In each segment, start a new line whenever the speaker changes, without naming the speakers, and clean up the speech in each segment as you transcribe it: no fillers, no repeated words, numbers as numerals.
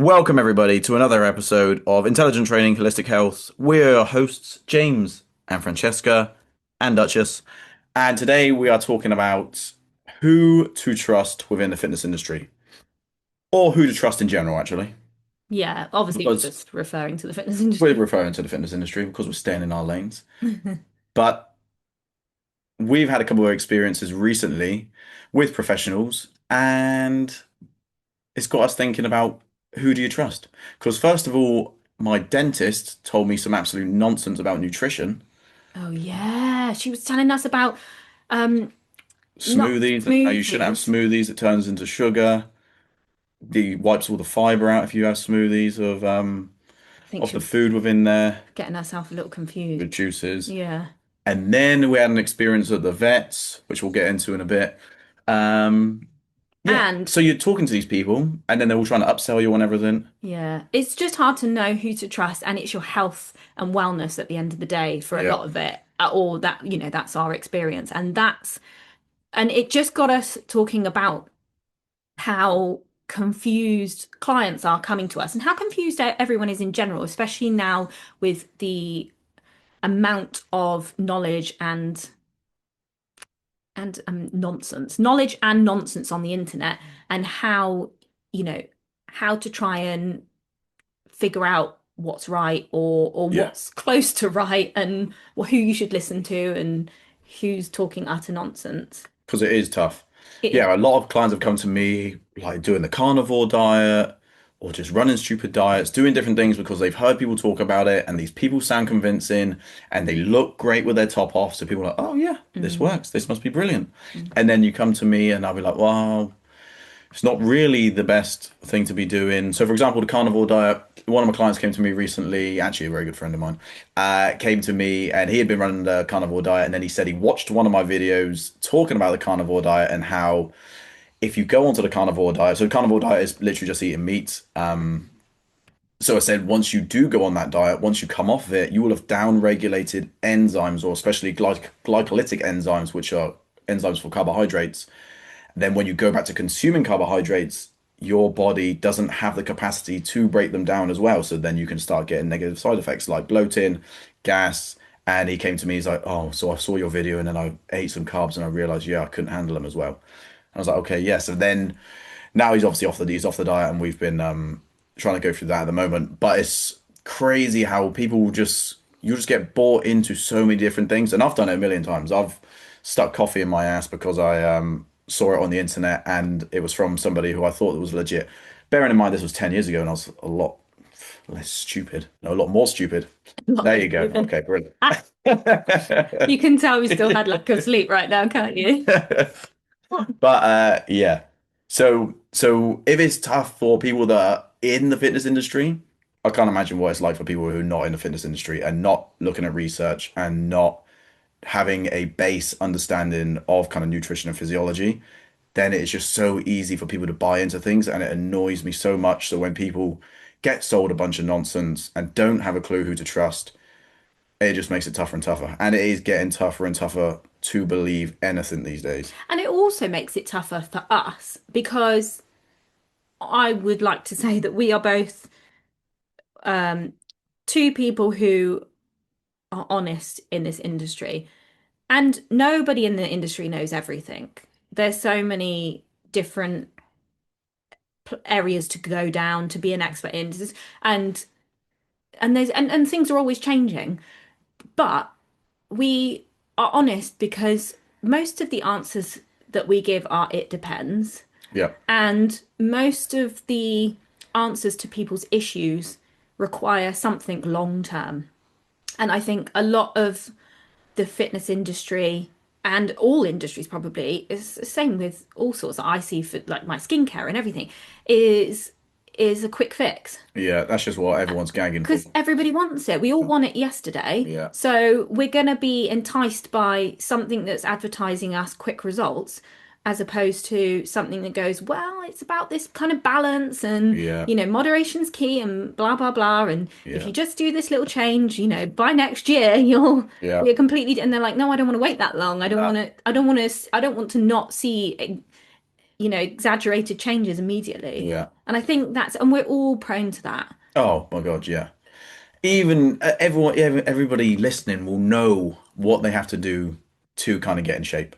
Welcome, everybody, to another episode of Intelligent Training Holistic Health. We're your hosts, James and Francesca and Duchess. And today we are talking about who to trust within the fitness industry, or who to trust in general, actually.
Yeah, obviously we're
Because
just referring to the fitness
we're
industry.
referring to the fitness industry because we're staying in our lanes. But we've had a couple of experiences recently with professionals, and it's got us thinking about who do you trust? Because, first of all, my dentist told me some absolute nonsense about nutrition.
Oh yeah, she was telling us about um not
Smoothies, and how you shouldn't have
smoothies.
smoothies, it turns into sugar. The wipes all the fiber out if you have smoothies
I think
of
she
the
was
food within there,
getting herself a little confused.
the juices.
Yeah.
And then we had an experience at the vets, which we'll get into in a bit. Um, yeah,
And
so you're talking to these people, and then they're all trying to upsell you on everything.
yeah, it's just hard to know who to trust, and it's your health and wellness at the end of the day for a
Yeah,
lot of it. Or that, that's our experience. And it just got us talking about how confused clients are coming to us and how confused everyone is in general, especially now with the amount of knowledge and knowledge and nonsense on the internet, and you know, how to try and figure out what's right or
yeah,
what's close to right, and who you should listen to and who's talking utter nonsense.
because it is tough.
It,
Yeah, a lot of clients have come to me like doing the carnivore diet or just running stupid diets, doing different things because they've heard people talk about it and these people sound convincing and they look great with their top off. So people are like, oh yeah, this
mm,
works. This must be brilliant.
mm.
And then you come to me and I'll be like, well, it's not really the best thing to be doing. So, for example, the carnivore diet, one of my clients came to me recently, actually a very good friend of mine, came to me and he had been running the carnivore diet. And then he said he watched one of my videos talking about the carnivore diet and how if you go onto the carnivore diet, so the carnivore diet is literally just eating meat. So I said, once you do go on that diet, once you come off of it, you will have down-regulated enzymes, or especially glycolytic enzymes, which are enzymes for carbohydrates. Then when you go back to consuming carbohydrates, your body doesn't have the capacity to break them down as well. So then you can start getting negative side effects like bloating, gas. And he came to me, he's like, oh, so I saw your video and then I ate some carbs and I realized, yeah, I couldn't handle them as well. And I was like, okay, yeah. So then now he's obviously he's off the diet and we've been trying to go through that at the moment. But it's crazy how people just you just get bought into so many different things. And I've done it a million times. I've stuck coffee in my ass because I saw it on the internet and it was from somebody who I thought was legit. Bearing in mind this was 10 years ago and I was a lot less stupid. No, a lot more stupid.
Not
There
less
you go.
even.
Okay, brilliant.
Ah, you can tell we still had lack of sleep right now, can't you?
But yeah. So if it's tough for people that are in the fitness industry, I can't imagine what it's like for people who are not in the fitness industry and not looking at research and not having a base understanding of kind of nutrition and physiology. Then it's just so easy for people to buy into things and it annoys me so much. So when people get sold a bunch of nonsense and don't have a clue who to trust, it just makes it tougher and tougher. And it is getting tougher and tougher to believe anything these days.
And it also makes it tougher for us because I would like to say that we are both um, two people who are honest in this industry. And nobody in the industry knows everything. There's so many different areas to go down to be an expert in, and and things are always changing. But we are honest because most of the answers that we give are it depends.
Yeah.
And most of the answers to people's issues require something long term. And I think a lot of the fitness industry and all industries probably is the same with all sorts that I see for like my skincare and everything is a quick fix
Yeah, that's just what everyone's gagging for.
because everybody wants it. We all want it yesterday.
Yeah.
So we're going to be enticed by something that's advertising us quick results as opposed to something that goes, well, it's about this kind of balance and,
Yeah.
moderation's key and blah, blah, blah. And if
Yeah.
you just do this little change, by next year, you'll
Yeah.
be a completely, and they're like, no, I don't want to wait that long. I don't want
No.
to, I don't want to, I don't want to not see exaggerated changes immediately.
Yeah.
And I think and we're all prone to that.
Oh my God, yeah. Even everybody listening will know what they have to do to kind of get in shape,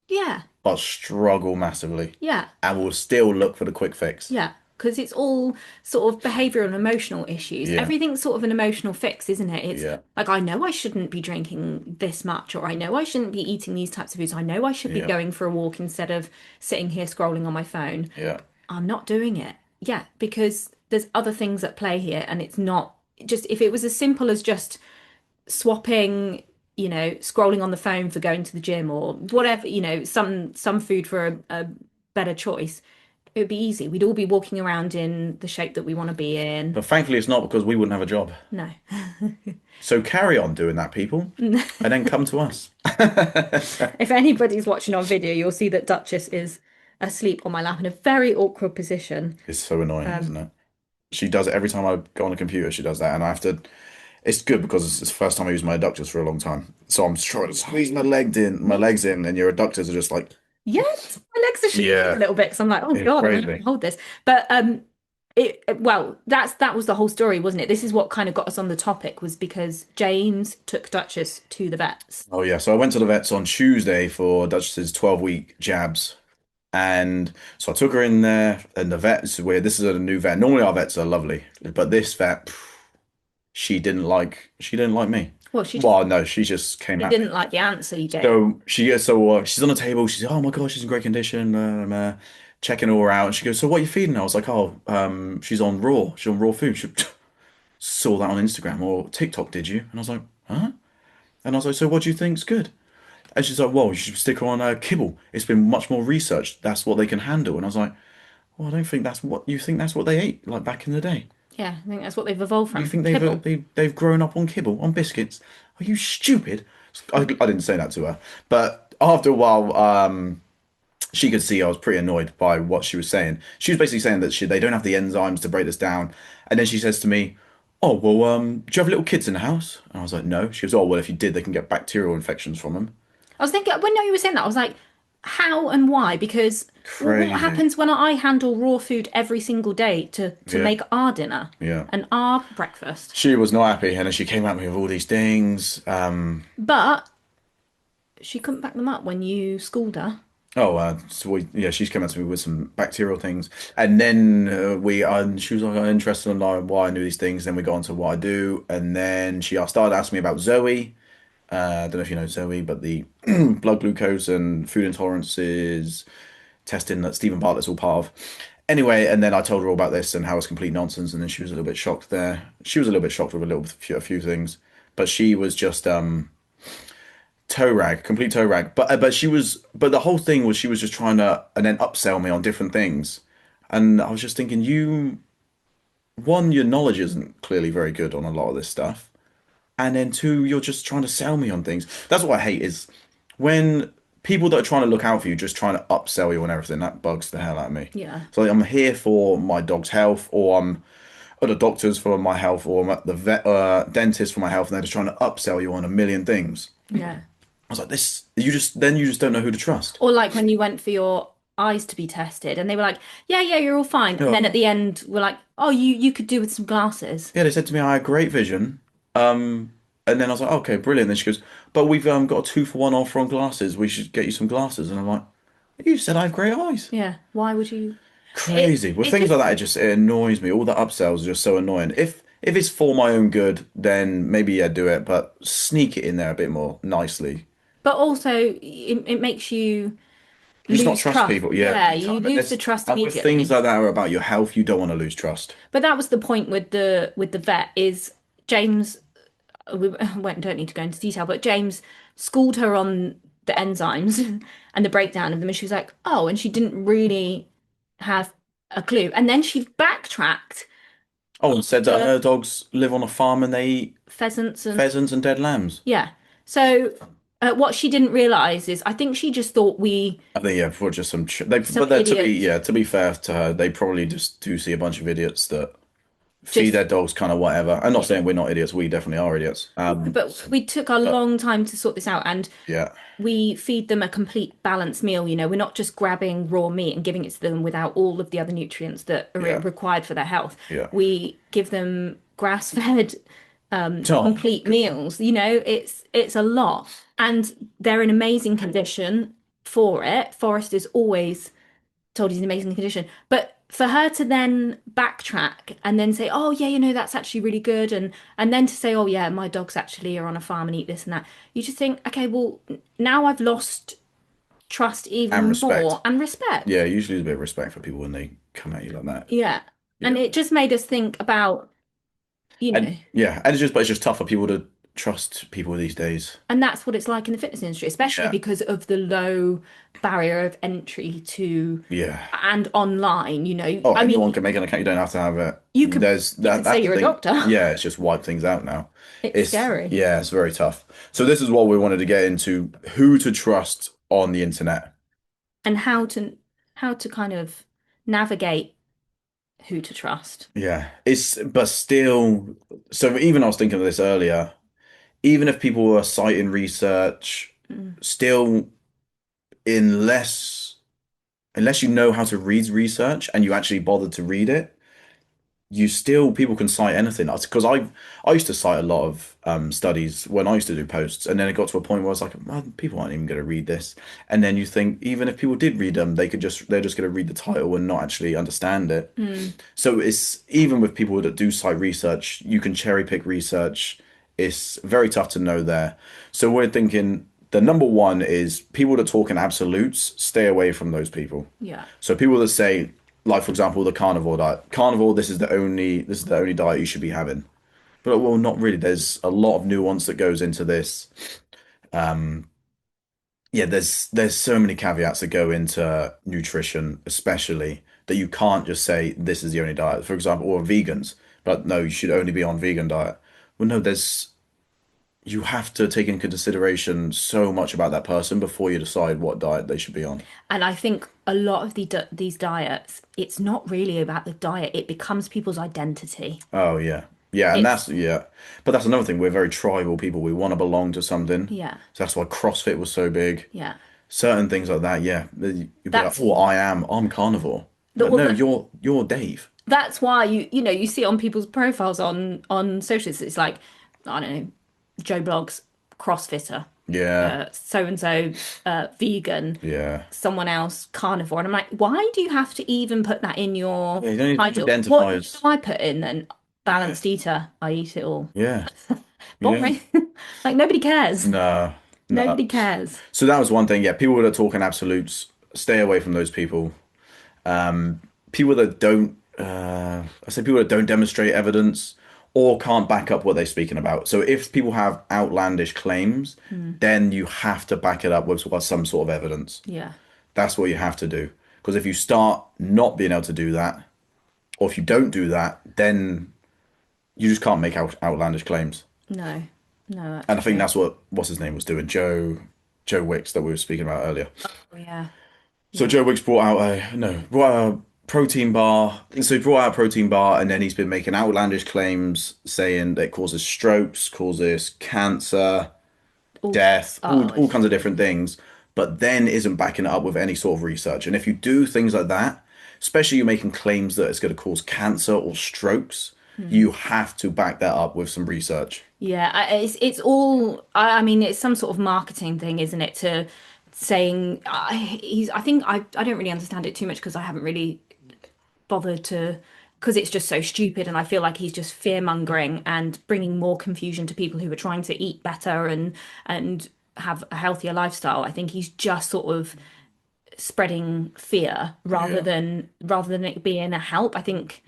Yeah.
but struggle massively,
Yeah.
and will still look for the quick fix.
Yeah. Because it's all sort of behavioral and emotional issues.
Yeah,
Everything's sort of an emotional fix, isn't it? It's
yeah,
like, I know I shouldn't be drinking this much, or I know I shouldn't be eating these types of foods. I know I should be
yeah,
going for a walk instead of sitting here scrolling on my phone.
yeah.
I'm not doing it. Yeah, because there's other things at play here, and it's not just if it was as simple as just swapping, scrolling on the phone for going to the gym or whatever, some food for a better choice, it would be easy. We'd all be walking around in the shape that we want to be in.
But thankfully, it's not because we wouldn't have a job.
No.
So carry on doing that, people, and then come to us.
If anybody's watching on video, you'll see that Duchess is asleep on my lap in a very awkward position.
It's so annoying, isn't it? She does it every time I go on a computer. She does that, and I have to. It's good because it's the first time I use my adductors for a long time. So I'm trying to squeeze my legs in, and your adductors are just like,
Yes, my legs are shaking a
yeah,
little bit because I'm like, oh
it's
God, I'm gonna have to
crazy.
hold this. But that was the whole story, wasn't it? This is what kind of got us on the topic, was because James took Duchess to the vets.
Oh yeah, so I went to the vets on Tuesday for Duchess's 12-week jabs. And so I took her in there, and the vet's weird. This is a new vet. Normally our vets are lovely, but this vet, she didn't like me.
Well,
Well, no, she just came
she
at me.
didn't like the answer you gave.
So she's on the table. She's oh my God, she's in great condition. Checking her out. And she goes, so what are you feeding her? I was like, oh, she's on raw. She's on raw food. She saw that on Instagram or TikTok, did you? And I was like, huh? And I was like, so what do you think's good? And she's like, well, you should stick her on kibble. It's been much more researched. That's what they can handle. And I was like, well, I don't think that's what you think. That's what they ate like back in the day.
Yeah, I think that's what they've evolved
You
from.
think
Kibble.
they've grown up on kibble, on biscuits? Are you stupid? I didn't say that to her, but after a while, she could see I was pretty annoyed by what she was saying. She was basically saying that they don't have the enzymes to break this down, and then she says to me, "Oh well, do you have little kids in the house?" And I was like, "No." She goes, "Oh well, if you did, they can get bacterial infections from them."
I was thinking when you were saying that, I was like, how and why? Because what
Crazy.
happens when I handle raw food every single day to
Yeah,
make our dinner
yeah.
and our breakfast?
She was not happy, and then she came at me with all these things.
But she couldn't back them up when you schooled her.
Yeah, she's come up to me with some bacterial things, and then she was like interested in like why I knew these things. Then we got into what I do, and then she started asking me about Zoe. I don't know if you know Zoe, but the blood glucose and food intolerances testing that Stephen Bartlett's all part of. Anyway, and then I told her all about this and how it's complete nonsense, and then she was a little bit shocked there. She was a little bit shocked with a few things, but she was just toe rag, complete toe rag. But the whole thing was she was just trying to and then upsell me on different things, and I was just thinking, one, your knowledge isn't clearly very good on a lot of this stuff, and then two, you're just trying to sell me on things. That's what I hate is when people that are trying to look out for you just trying to upsell you on everything. That bugs the hell out of me.
Yeah.
So like, I'm here for my dog's health, or I'm at the doctor's for my health, or I'm at the dentist for my health, and they're just trying to upsell you on a million things.
Yeah.
I was like, this, you just don't know who to trust.
Or like when you went for your eyes to be tested and they were like, yeah, yeah, you're all fine. And then
Yeah,
at the end, we're like, oh, you could do with some glasses.
yeah, they said to me I had great vision. And then I was like, okay, brilliant. Then she goes, but we've got a 2-for-1 offer on glasses. We should get you some glasses. And I'm like, you said I have great eyes.
Yeah. Why would you?
Crazy. With
It
things
just
like that, it annoys me. All the upsells are just so annoying. If it's for my own good, then maybe yeah, do it, but sneak it in there a bit more nicely.
But also, it makes you
You just not
lose
trust
trust.
people. Yeah,
Yeah,
you
you
can't. But
lose the trust
and with things
immediately.
like that are about your health, you don't want to lose trust.
But that was the point with the vet is James. We don't need to go into detail, but James schooled her on the enzymes and the breakdown of them, and she was like, "Oh," and she didn't really have a clue. And then she backtracked
Oh, and said that
to
her dogs live on a farm and they eat
pheasants and
pheasants and dead lambs.
yeah. So what she didn't realize is, I think she just thought we
I think yeah, for just
some
but to be
idiots.
yeah, to be fair to her, they probably just do see a bunch of idiots that feed
just
their dogs kind of whatever. I'm not
yeah.
saying we're not idiots. We definitely are idiots.
But we took a
But
long time to sort this out, and
yeah,
we feed them a complete balanced meal. We're not just grabbing raw meat and giving it to them without all of the other nutrients that are
yeah,
required for their health.
yeah.
We give them grass-fed,
Oh,
complete meals. It's a lot, and they're in amazing condition for it. Forrest is always told he's in amazing condition. But for her to then backtrack and then say, "Oh yeah, that's actually really good," and then to say, "Oh yeah, my dogs actually are on a farm and eat this and that," you just think, okay, well now I've lost trust
and
even
respect.
more and
Yeah,
respect.
usually there's a bit of respect for people when they come at you like that.
Yeah, and
Yeah.
it just made us think about, you know,
And yeah, and but it's just tough for people to trust people these days.
and that's what it's like in the fitness industry, especially
Yeah.
because of the low barrier of entry to
Yeah.
and online.
Oh,
I
anyone
mean,
can make an account. You don't have to have it.
you could
There's
you could say
that's the
you're a
thing.
doctor.
Yeah, it's just wipe things out now.
It's scary.
It's very tough. So this is what we wanted to get into, who to trust on the internet.
And how to kind of navigate who to trust.
Yeah. It's but still, so even I was thinking of this earlier, even if people were citing research,
Mm.
still unless unless you know how to read research and you actually bother to read it, you still people can cite anything. That's because I used to cite a lot of studies when I used to do posts, and then it got to a point where I was like, well, people aren't even going to read this. And then you think even if people did read them, they're just going to read the title and not actually understand it.
Mm.
So it's even with people that do cite research, you can cherry pick research. It's very tough to know there. So we're thinking the number one is people that talk in absolutes, stay away from those people.
Yeah.
So people that say, like for example, the carnivore diet. Carnivore, this is the only diet you should be having. But well, not really. There's a lot of nuance that goes into this. Yeah, there's so many caveats that go into nutrition, especially that you can't just say this is the only diet. For example, or vegans, but no, you should only be on vegan diet. Well, no, there's you have to take into consideration so much about that person before you decide what diet they should be on.
And I think a lot of these diets, it's not really about the diet. It becomes people's identity.
Oh yeah. Yeah, and
It's
that's yeah. But that's another thing. We're very tribal people. We want to belong to something.
yeah,
So that's why CrossFit was so big.
yeah.
Certain things like that, yeah. You'd be like,
That's
"Oh, I'm carnivore."
the,
But
well,
no,
the,
you're Dave.
that's why you see it on people's profiles on socials. It's like, I don't know, Joe Blogs, CrossFitter,
Yeah.
so and so, vegan,
Yeah.
someone else carnivore. And I'm like, why do you have to even put that in your
Yeah, you don't need to
title?
identify
What do
as
I put in then?
yeah.
Balanced eater. I eat it all.
Yeah. Yeah.
Boring. Like nobody cares.
No. No.
Nobody cares.
So that was one thing. Yeah, people that are talking absolutes, stay away from those people. People that don't, I say people that don't demonstrate evidence or can't back up what they're speaking about. So if people have outlandish claims,
Mm,
then you have to back it up with some sort of evidence.
yeah.
That's what you have to do. Because if you start not being able to do that, or if you don't do that, then you just can't make outlandish claims.
No. No, that's
And I think
true.
that's what's his name was doing, Joe Wicks that we were speaking about earlier.
Oh, yeah.
So
Yeah.
Joe Wicks brought out a protein bar. So he brought out a protein bar, and then he's been making outlandish claims saying that it causes strokes, causes cancer,
All,
death,
oh,
all
it's
kinds of different things, but then isn't backing it up with any sort of research. And if you do things like that, especially you're making claims that it's going to cause cancer or strokes,
mm.
you have to back that up with some research.
Yeah, it's all. I mean, it's some sort of marketing thing, isn't it? To saying he's. I think I don't really understand it too much because I haven't really bothered to because it's just so stupid, and I feel like he's just fear mongering and bringing more confusion to people who are trying to eat better and have a healthier lifestyle. I think he's just sort of spreading fear
Yeah,
rather than it being a help. I think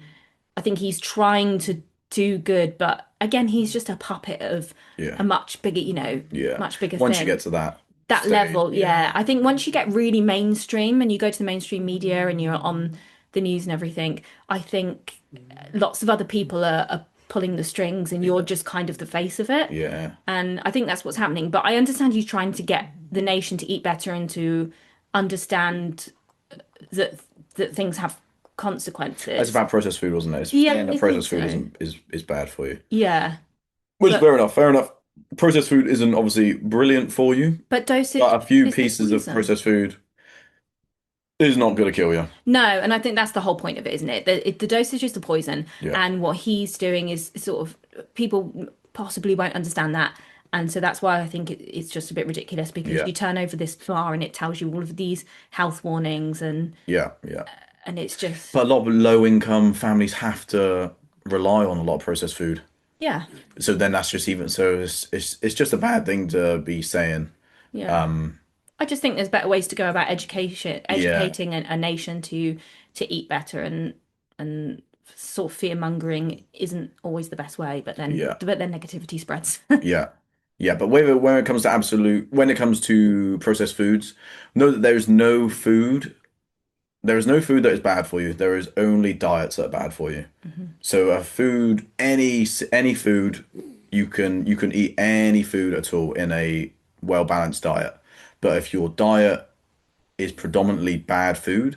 he's trying to do good, but again, he's just a puppet of
yeah,
a much bigger,
yeah.
much bigger
Once you
thing.
get to that
That
stage,
level,
yeah,
yeah. I think once you get really mainstream and you go to the mainstream media and you're on the news and everything, I think lots of other people are pulling the strings and you're just kind of the face of it.
yeah,
And I think that's what's happening. But I understand he's trying to get the nation to eat better and to understand that things have
That's
consequences.
about processed food, wasn't it? It's
Yeah,
saying that
I think
processed food
so.
is bad for you.
Yeah,
Which is
but
fair enough. Fair enough. Processed food isn't obviously brilliant for you,
dosage
but a few
is the
pieces of
poison.
processed food is not going to kill you.
No, and I think that's the whole point of it, isn't it? The dosage is the poison,
Yeah.
and what he's doing is sort of people possibly won't understand that. And so that's why I think it's just a bit ridiculous because
Yeah.
you turn over this bar and it tells you all of these health warnings
Yeah. Yeah.
and it's just
But a lot of low income families have to rely on a lot of processed food.
yeah,
So then that's just even so it's just a bad thing to be saying.
yeah.
Um,
I just think there's better ways to go about
yeah,
educating a nation to eat better and sort of fear mongering isn't always the best way,
yeah,
but then negativity spreads.
yeah, yeah. But when it comes to when it comes to processed foods, know that there is no food that is bad for you. There is only diets that are bad for you.
Mhm.
So a food, any food, you can eat any food at all in a well balanced diet. But if your diet is predominantly bad food,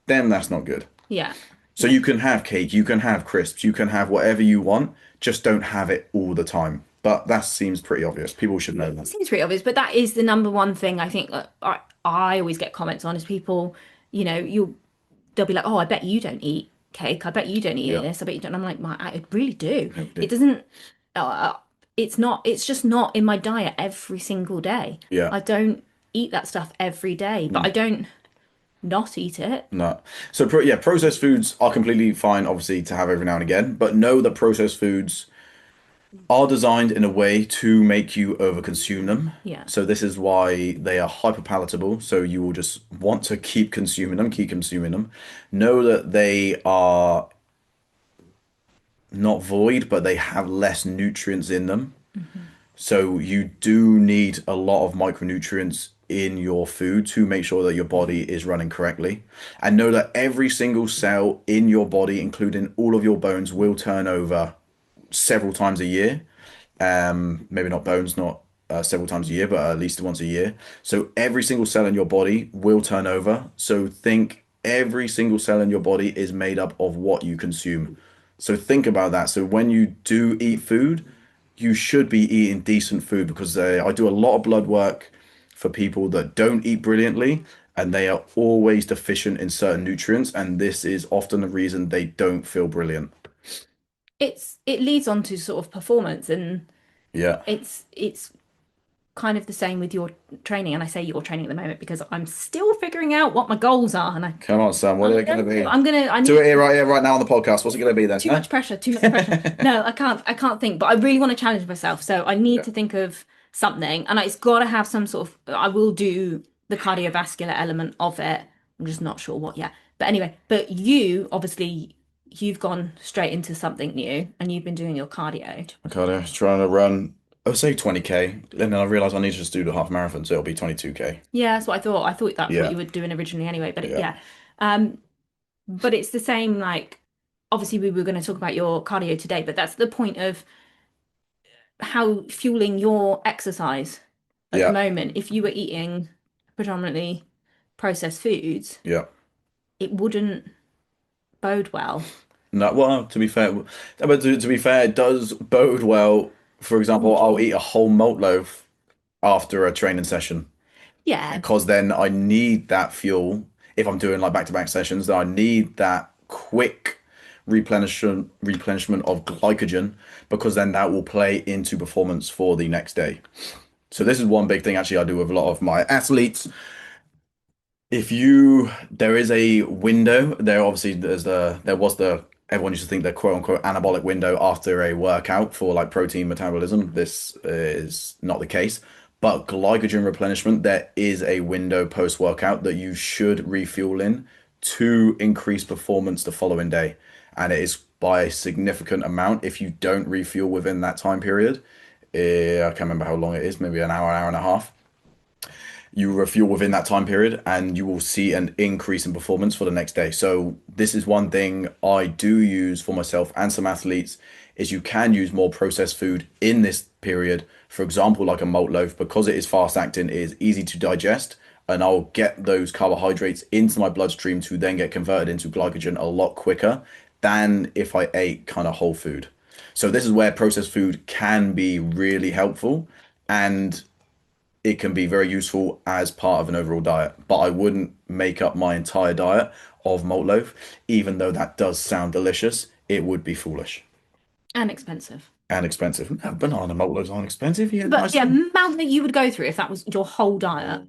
then that's not good.
Yeah.
So
Yeah.
you can have cake, you can have crisps, you can have whatever you want, just don't have it all the time. But that seems pretty obvious. People should know
It
that.
seems pretty obvious, but that is the number one thing I think that I always get comments on is people, they'll be like, "Oh, I bet you don't eat cake. I bet you don't eat
Yeah.
this. I bet you don't." I'm like, I really do.
No, we
It
do.
doesn't. Uh, it's not. It's just not in my diet every single day.
Yeah.
I don't eat that stuff every day, but I
Mm,
don't not eat it.
no. So yeah, processed foods are completely fine, obviously, to have every now and again, but know that processed foods are designed in a way to make you overconsume them.
Yeah.
So this is why they are hyper palatable. So you will just want to keep consuming them, keep consuming them. Know that they are not void, but they have less nutrients in them.
Hmm.
So you do need a lot of micronutrients in your food to make sure that your body is running correctly. And know that every single cell in your body, including all of your bones, will turn over several times a year. Maybe not bones, not several times a year, but at least once a year. So every single cell in your body will turn over. So think every single cell in your body is made up of what you consume. So think about that. So when you do eat food, you should be eating decent food because I do a lot of blood work for people that don't eat brilliantly and they are always deficient in certain nutrients. And this is often the reason they don't feel brilliant.
It leads on to sort of performance, and
Yeah.
it's kind of the same with your training. And I say your training at the moment because I'm still figuring out what my goals are, and
Come on, Sam. What are they going to be?
I
Do
need
it here, right now on the podcast. What's it going to be then?
too
Huh?
much pressure, too much pressure. No, I can't think, but I really want to challenge myself. So I need
Yeah.
to think of something, and it's got to have some sort of. I will do the cardiovascular element of it. I'm just not sure what yet. But anyway, but you obviously you've gone straight into something new, and you've been doing your cardio.
Okay, trying to run. I would say 20K, and then I realized I need to just do the half marathon, so it'll be 22K.
Yeah, that's what I thought. I thought that's what
Yeah,
you were doing originally anyway. But
yeah,
yeah, um, but it's the same. Like obviously we were going to talk about your cardio today, but that's the point of how fueling your exercise at the
yeah,
moment. If you were eating predominantly processed foods,
yeah.
it wouldn't bode well.
No, well, to be fair, but to be fair, it does bode well. For example, I'll
Weirdly.
eat a whole malt loaf after a training session
Yeah.
because then I need that fuel. If I'm doing like back-to-back sessions, then I need that quick replenishment of glycogen because then that will play into performance for the next day. So this is one big thing actually I do with a lot of my athletes. If you there is a window, there was the everyone used to think the quote unquote anabolic window after a workout for like protein metabolism. This is not the case. But glycogen replenishment, there is a window post workout that you should refuel in to increase performance the following day. And it is by a significant amount if you don't refuel within that time period. I can't remember how long it is, maybe an hour and a half. You refuel within that time period and you will see an increase in performance for the next day. So this is one thing I do use for myself and some athletes is you can use more processed food in this period. For example, like a malt loaf, because it is fast acting, it is easy to digest. and I'll get those carbohydrates into my bloodstream to then get converted into glycogen a lot quicker than if I ate kind of whole food. So this is where processed food can be really helpful, and it can be very useful as part of an overall diet. But I wouldn't make up my entire diet of malt loaf, even though that does sound delicious. It would be foolish
And expensive.
and expensive. No, banana malt loaves aren't expensive. You get
But
nice
yeah,
little.
amount that you would go through if that was your whole diet.
Oh,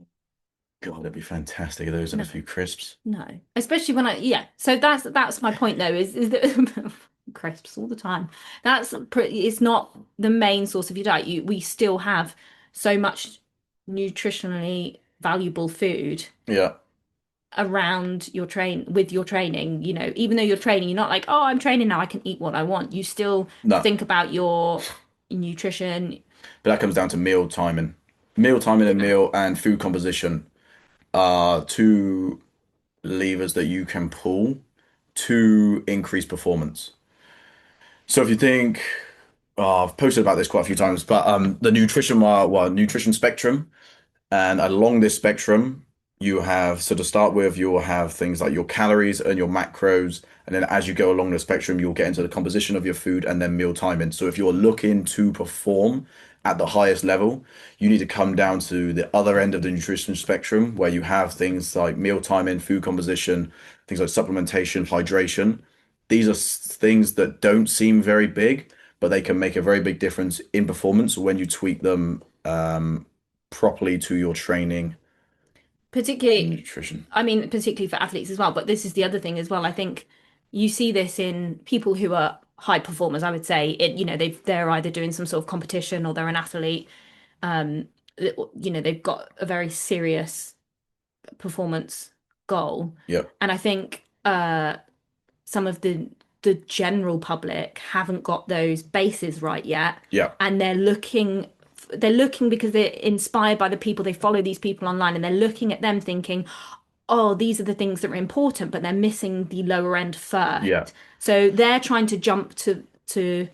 God, that'd be fantastic. Those and a
No,
few crisps.
no. Especially when yeah. So that's my point though, is that crisps all the time. That's pretty, it's not the main source of your diet. We still have so much nutritionally valuable food
Yeah.
around your with your training, even though you're training, you're not like, oh, I'm training now, I can eat what I want. You still
No,
think about your nutrition.
but that comes down to meal timing. Meal timing and
Yeah.
meal and food composition are two levers that you can pull to increase performance. So if you think, oh, I've posted about this quite a few times, but the nutrition spectrum. And along this spectrum, you have, so to start with, you'll have things like your calories and your macros. And then as you go along the spectrum, you'll get into the composition of your food and then meal timing. So if you're looking to perform at the highest level, you need to come down to the other end of the nutrition spectrum where you have things like meal timing, food composition, things like supplementation, hydration. These are things that don't seem very big, but they can make a very big difference in performance when you tweak them properly to your training and
Particularly,
nutrition.
I mean, particularly for athletes as well, but this is the other thing as well. I think you see this in people who are high performers. I would say they're either doing some sort of competition or they're an athlete. Um, they've got a very serious performance goal.
Yep.
And I think some of the general public haven't got those bases right yet,
Yeah.
and they're looking because they're inspired by the people they follow, these people online, and they're looking at them thinking, oh, these are the things that are important, but they're missing the lower end
Yeah.
first. So they're trying to jump to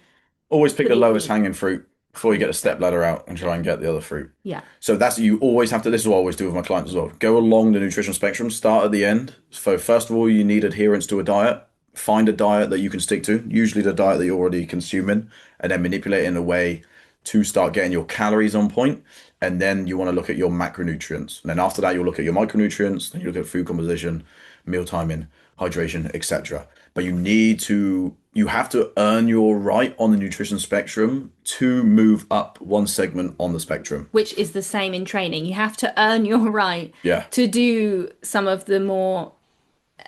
Always pick the
the
lowest
elite.
hanging fruit before you get the step ladder out and try and get the other fruit.
Yeah.
So that's you always have to. This is what I always do with my clients as well. Go along the nutrition spectrum, start at the end. So first of all, you need adherence to a diet. Find a diet that you can stick to, usually the diet that you're already consuming, and then manipulate it in a way to start getting your calories on point. And then you want to look at your macronutrients. And then after that, you'll look at your micronutrients, then you look at food composition, meal timing, hydration, etc. But you have to earn your right on the nutrition spectrum to move up one segment on the spectrum.
Which is the same in training. You have to earn your right
Yeah.
to do some of the more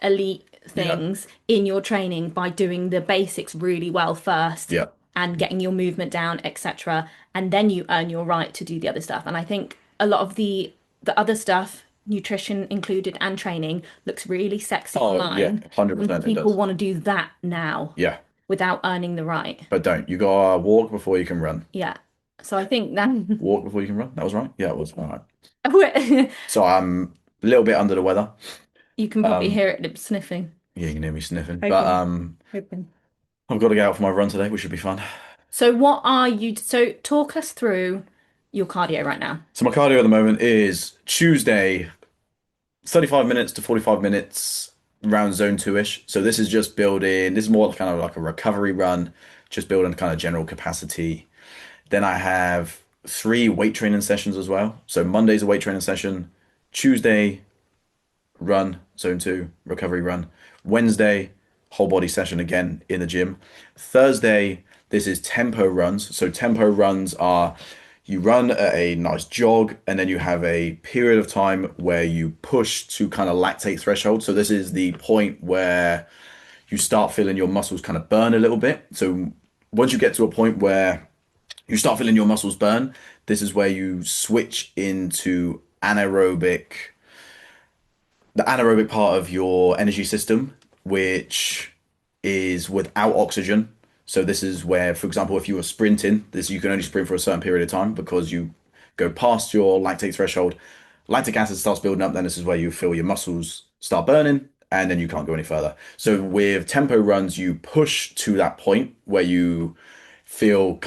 elite
Yeah.
things in your training by doing the basics really well first
Yeah.
and getting your movement down, etc. And then you earn your right to do the other stuff. And I think a lot of the other stuff, nutrition included and training, looks really sexy
Oh, yeah.
online. And
100% it
people
does.
want to do that now
Yeah.
without earning the right.
But don't. You gotta walk before you can run.
Yeah. So I think that
Walk before you can run. That was right. Yeah, it was. All right.
you
So I'm a little bit under the weather.
can probably
Um,
hear it sniffing,
yeah, you can hear me sniffing. But
hoping, hoping.
I've got to get out for my run today, which should be fun.
So talk us through your cardio right now.
So my cardio at the moment is Tuesday, 35 minutes to 45 minutes around zone two-ish. So this is just building, this is more kind of like a recovery run, just building kind of general capacity. Then I have three weight training sessions as well. So Monday's a weight training session, Tuesday, run, zone two, recovery run. Wednesday, whole body session again in the gym. Thursday, this is tempo runs. So tempo runs are you run at a nice jog and then you have a period of time where you push to kind of lactate threshold. So this is the point where you start feeling your muscles kind of burn a little bit. So once you get to a point where you start feeling your muscles burn, this is where you switch into the anaerobic part of your energy system, which is without oxygen. So this is where, for example, if you were sprinting, this you can only sprint for a certain period of time because you go past your lactate threshold. Lactic acid starts building up, then this is where you feel your muscles start burning, and then you can't go any further. So with tempo runs, you push to that point where you feel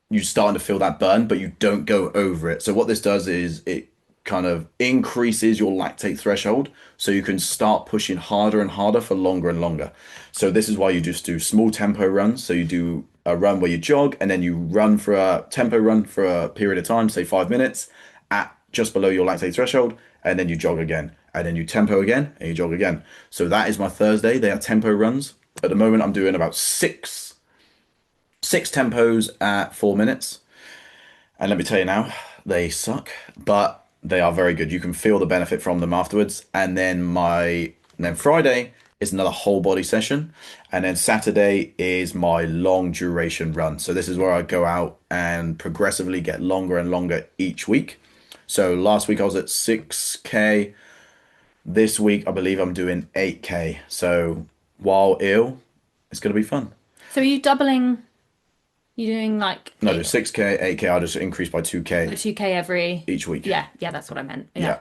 you starting to feel that burn, but you don't go over it. So what this does is it kind of increases your lactate threshold so you can start pushing harder and harder for longer and longer. So this is why you just do small tempo runs. So you do a run where you jog and then you run for a tempo run for a period of time, say 5 minutes at just below your lactate threshold, and then you jog again, and then you tempo again, and you jog again. So that is my Thursday. They are tempo runs. At the moment, I'm doing about six tempos at 4 minutes. And let me tell you now, they suck, but they are very good. You can feel the benefit from them afterwards. And then Friday is another whole body session. And then Saturday is my long duration run. So this is where I go out and progressively get longer and longer each week. So last week I was at 6K. This week I believe I'm doing 8K. So while ill, it's going to be fun.
So are you doubling? You're doing like
No, do 6K, 8K, I'll just increase by 2K
2K every.
each week.
Yeah, yeah, that's what I meant. Yeah.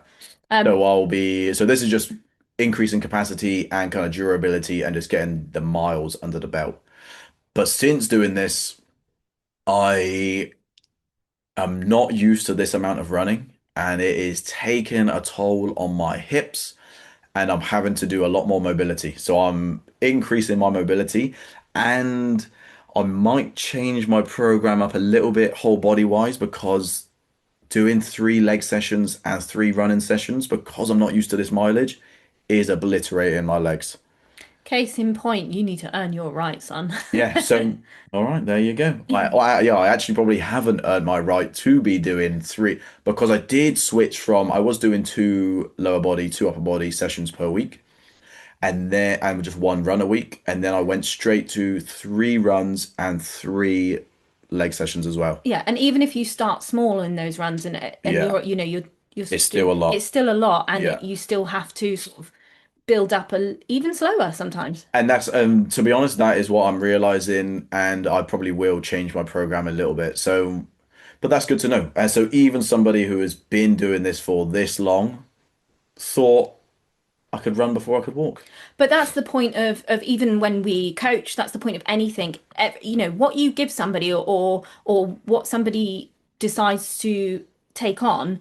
Yeah.
Um,
So this is just increasing capacity and kind of durability and just getting the miles under the belt. But since doing this, I am not used to this amount of running and it is taking a toll on my hips and I'm having to do a lot more mobility. So I'm increasing my mobility and I might change my program up a little bit whole body wise because doing 3 leg sessions and 3 running sessions because I'm not used to this mileage is obliterating my legs.
Case in point, you need to earn your right, son.
Yeah, so all right, there you go. Yeah, I actually probably haven't earned my right to be doing 3 because I did switch from I was doing 2 lower body, 2 upper body sessions per week, and then and just 1 run a week, and then I went straight to 3 runs and 3 leg sessions as well.
Yeah, and even if you start small in those runs and
Yeah,
you're
it's
st
still a
it's
lot.
still a lot and
Yeah.
you still have to sort of build up even slower sometimes.
And that's to be honest, that is what I'm realizing, and I probably will change my program a little bit. So, but that's good to know. And so even somebody who has been doing this for this long thought I could run before I could walk.
But that's the point of even when we coach, that's the point of anything. You know, what you give somebody or what somebody decides to take on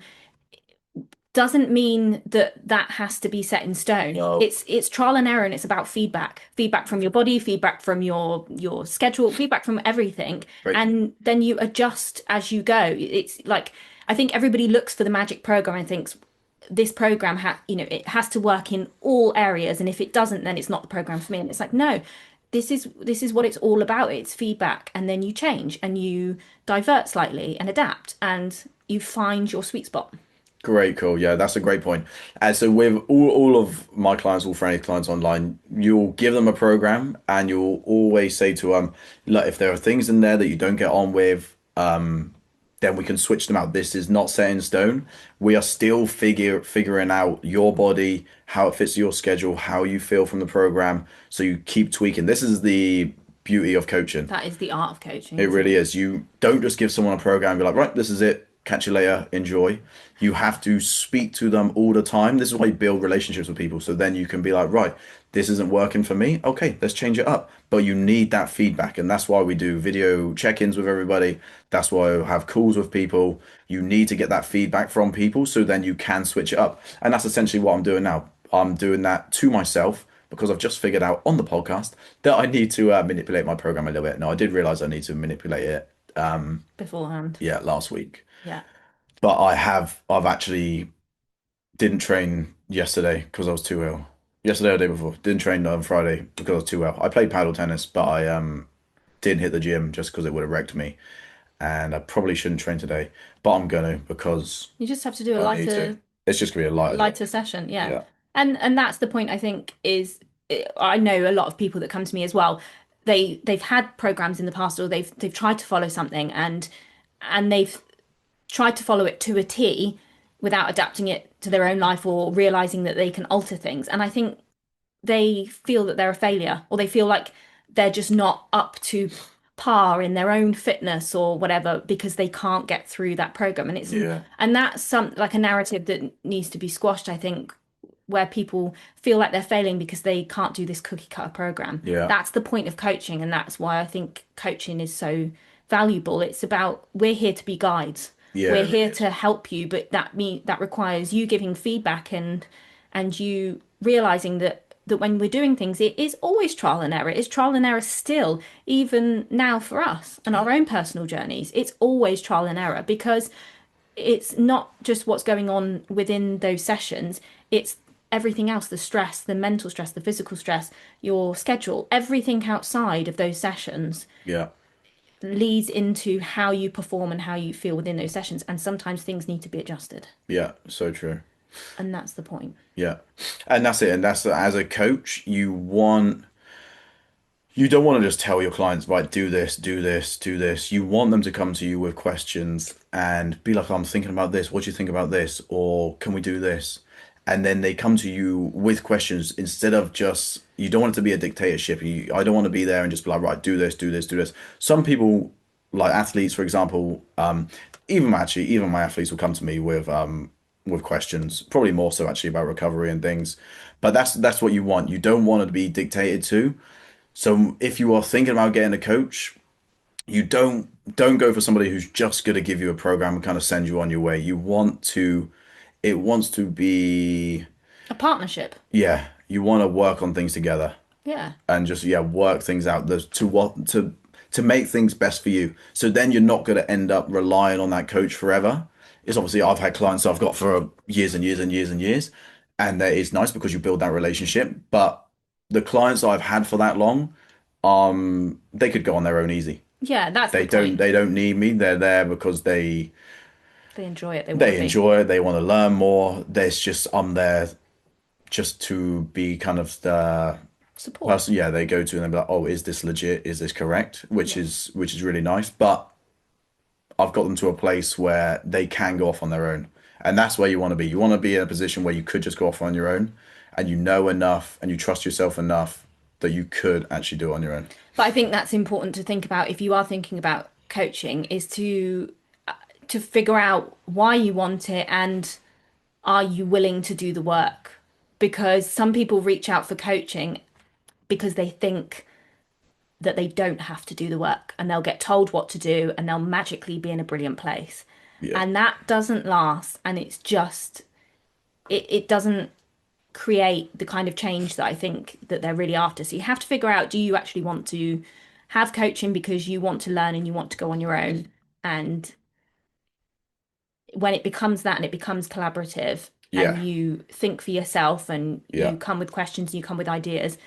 doesn't mean that that has to be set in stone.
No,
It's trial and error and it's about feedback. Feedback from your body, feedback from your schedule, feedback from everything.
great.
And then you adjust as you go. It's like I think everybody looks for the magic program and thinks this program it has to work in all areas and if it doesn't then it's not the program for me. And it's like no, this is what it's all about. It's feedback and then you change and you divert slightly and adapt and you find your sweet spot.
Great, cool. Yeah, that's a great point. And so with all of my clients, all friendly clients online, you'll give them a program and you'll always say to them, look, if there are things in there that you don't get on with, then we can switch them out. This is not set in stone. We are still figuring out your body, how it fits your schedule, how you feel from the program. So you keep tweaking. This is the beauty of coaching.
That is the art of coaching,
It
isn't
really
it?
is. You don't just give someone a program and be like, right, this is it. Catch you later. Enjoy. You have to speak to them all the time. This is why you build relationships with people. So then you can be like, right, this isn't working for me. Okay, let's change it up. But you need that feedback. And that's why we do video check-ins with everybody. That's why I have calls with people. You need to get that feedback from people so then you can switch it up. And that's essentially what I'm doing now. I'm doing that to myself because I've just figured out on the podcast that I need to manipulate my program a little bit. Now, I did realize I need to manipulate it,
Beforehand.
yeah, last week,
Yeah.
but I've actually didn't train yesterday because I was too ill. Yesterday or the day before, didn't train on Friday because I was too ill. I played paddle tennis, but I didn't hit the gym just because it would have wrecked me, and I probably shouldn't train today, but I'm gonna because
You just have to do a
I need to. It's just gonna be a lighter day.
lighter session, yeah.
Yeah,
And that's the point I think is I know a lot of people that come to me as well. They've had programs in the past or they've tried to follow something and they've tried to follow it to a T without adapting it to their own life or realizing that they can alter things. And I think they feel that they're a failure or they feel like they're just not up to par in their own fitness or whatever because they can't get through that program
yeah,
and that's some like a narrative that needs to be squashed I think where people feel like they're failing because they can't do this cookie cutter program.
yeah.
That's the point of coaching and that's why I think coaching is so valuable. It's about we're here to be guides.
Yeah,
We're
it really
here
is.
to help you, but that requires you giving feedback and you realizing that when we're doing things, it is always trial and error. It's trial and error still, even now for us and our own personal journeys. It's always trial and error because it's not just what's going on within those sessions, it's everything else, the stress, the mental stress, the physical stress, your schedule, everything outside of those sessions
Yeah,
leads into how you perform and how you feel within those sessions. And sometimes things need to be adjusted.
yeah, so true.
And that's the point.
Yeah. And that's it. And that's as a coach, you don't want to just tell your clients, right, do this, do this, do this. You want them to come to you with questions and be like, I'm thinking about this. What do you think about this? Or can we do this? And then they come to you with questions instead of just, you don't want it to be a dictatorship. I don't want to be there and just be like, right, do this, do this, do this. Some people, like athletes, for example, even my athletes will come to me with questions, probably more so actually about recovery and things. But that's what you want. You don't want to be dictated to. So if you are thinking about getting a coach, you don't go for somebody who's just going to give you a program and kind of send you on your way. It wants to be,
A partnership.
yeah, you want to work on things together
Yeah.
and just yeah, work things out to make things best for you. So then you're not going to end up relying on that coach forever. It's obviously I've had clients I've got for years and years and years and years, and that is nice because you build that relationship. But the clients I've had for that long, they could go on their own easy.
Yeah, that's the
They
point.
don't need me. They're there because
They enjoy it, they want to
they
be.
enjoy it. They want to learn more. There's just I'm there just to be kind of the
Support.
person, yeah, they go to and they're like, oh, is this legit? Is this correct?
Yeah.
Which is really nice. But I've got them to a place where they can go off on their own. And that's where you want to be. You want to be in a position where you could just go off on your own and you know enough and you trust yourself enough that you could actually do it on your own.
But I think that's important to think about if you are thinking about coaching is to figure out why you want it and are you willing to do the work? Because some people reach out for coaching because they think that they don't have to do the work and they'll get told what to do and they'll magically be in a brilliant place.
Yeah.
And that doesn't last and it's just it doesn't create the kind of change that I think that they're really after. So you have to figure out, do you actually want to have coaching because you want to learn and you want to go on your own? And when it becomes that and it becomes collaborative and
Yeah.
you think for yourself and
Yeah.
you come with questions and you come with ideas,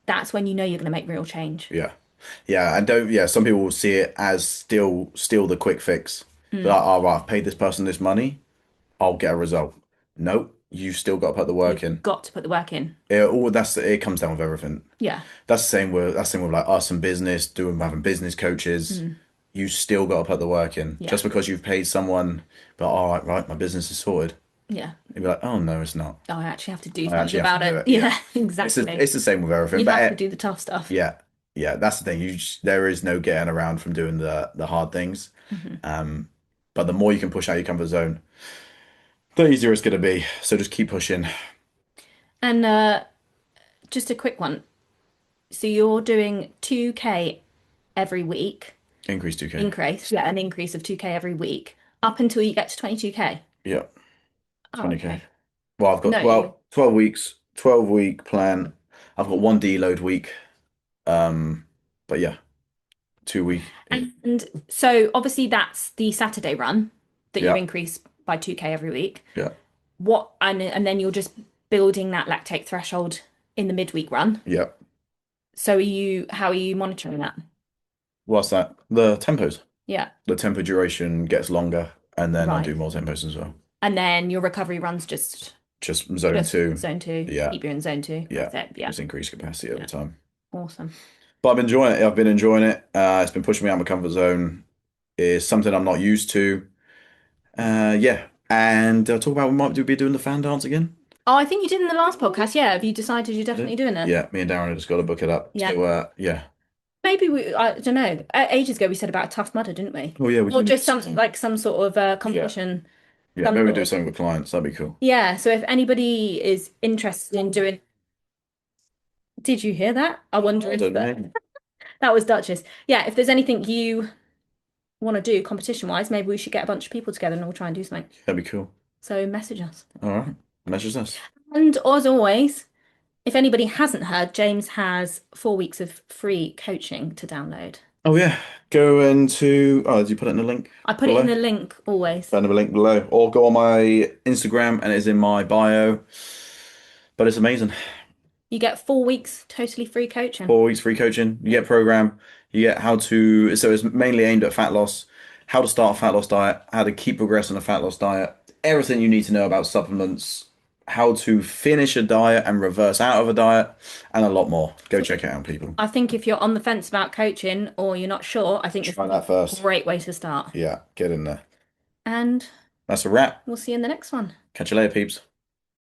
that's when you know you're going to make real change.
Yeah. Yeah. And don't, yeah, some people will see it as still the quick fix. But
Mm.
like, oh, right, I've paid this person this money, I'll get a result. Nope. You've still got to put the work
You've
in.
got to put the work in.
It comes down with everything.
Yeah.
That's the same with like us and business, doing having business coaches.
Mm.
You still got to put the work in.
Yeah.
Just because you've paid someone, but all right, right, my business is sorted.
Yeah.
You'd be like, oh no, it's not.
Oh, I actually have to do
I
something
actually have to
about
do
it.
it. Yeah,
Yeah, exactly.
it's the same with everything.
You
But
have to do the tough stuff.
yeah, yeah, that's the thing. There is no getting around from doing the hard things.
Mhm.
Um, but the more you can push out your comfort zone, the easier it's gonna be. So just keep pushing.
And just a quick one. So you're doing 2K every week,
Increase 2K.
increase, yeah, an increase of 2K every week up until you get to 22K.
Yeah,
Oh,
20K.
okay.
Well, I've got
No, you
12 weeks, 12-week plan. I've got one deload week. Um, but yeah, 2 week.
and so obviously that's the Saturday run that you
Yeah,
increase by 2K every week.
yeah,
What and then you're just building that lactate threshold in the midweek run.
yeah.
So how are you monitoring that?
What's that? The tempos.
Yeah,
The tempo duration gets longer, and then I do
right.
more tempos as well.
And then your recovery runs
Just zone
just
two.
zone two.
Yeah,
Keep you in zone two.
yeah.
That's it. Yeah.
Just increase capacity over
Yeah.
time.
Awesome.
But I'm enjoying it. I've been enjoying it. It's been pushing me out of my comfort zone. It's something I'm not used to. Yeah. And talk about we might be doing the fan dance again.
Oh, I think you did in the last podcast. Yeah. Have you decided you're
Did
definitely
it?
doing it?
Yeah, me and Darren have just got to book it up.
Yeah.
So yeah.
Maybe I don't know. Ages ago we said about Tough Mudder, didn't we?
Oh yeah, we
Or
do need
just
to do
something
something.
like some sort of
Yeah.
competition,
Yeah,
some
maybe we
sort
do
of
something with clients. That'd be cool.
yeah. So if anybody is interested in doing, did you hear that? I wonder
I
if
don't
that
know.
that was Duchess. Yeah, if there's anything you want to do competition wise, maybe we should get a bunch of people together and we'll try and do something.
That'd be cool.
So message us.
All right. Measures this.
And as always, if anybody hasn't heard, James has 4 weeks of free coaching to download.
Oh yeah. Go into. Oh, did you put it in the link
I put it in
below?
the link always.
Found the link below, or go on my Instagram and it's in my bio. But it's amazing.
You get 4 weeks totally free coaching.
4 weeks free coaching. You get program. You get how to. So it's mainly aimed at fat loss, how to start a fat loss diet, how to keep progressing a fat loss diet, everything you need to know about supplements, how to finish a diet and reverse out of a diet, and a lot more. Go check it out, people.
I think if you're on the fence about coaching or you're not sure, I think this
Try
is
that
a
first.
great way to start.
Yeah, get in there.
And
That's a wrap.
we'll see you in the next one.
Catch you later, peeps.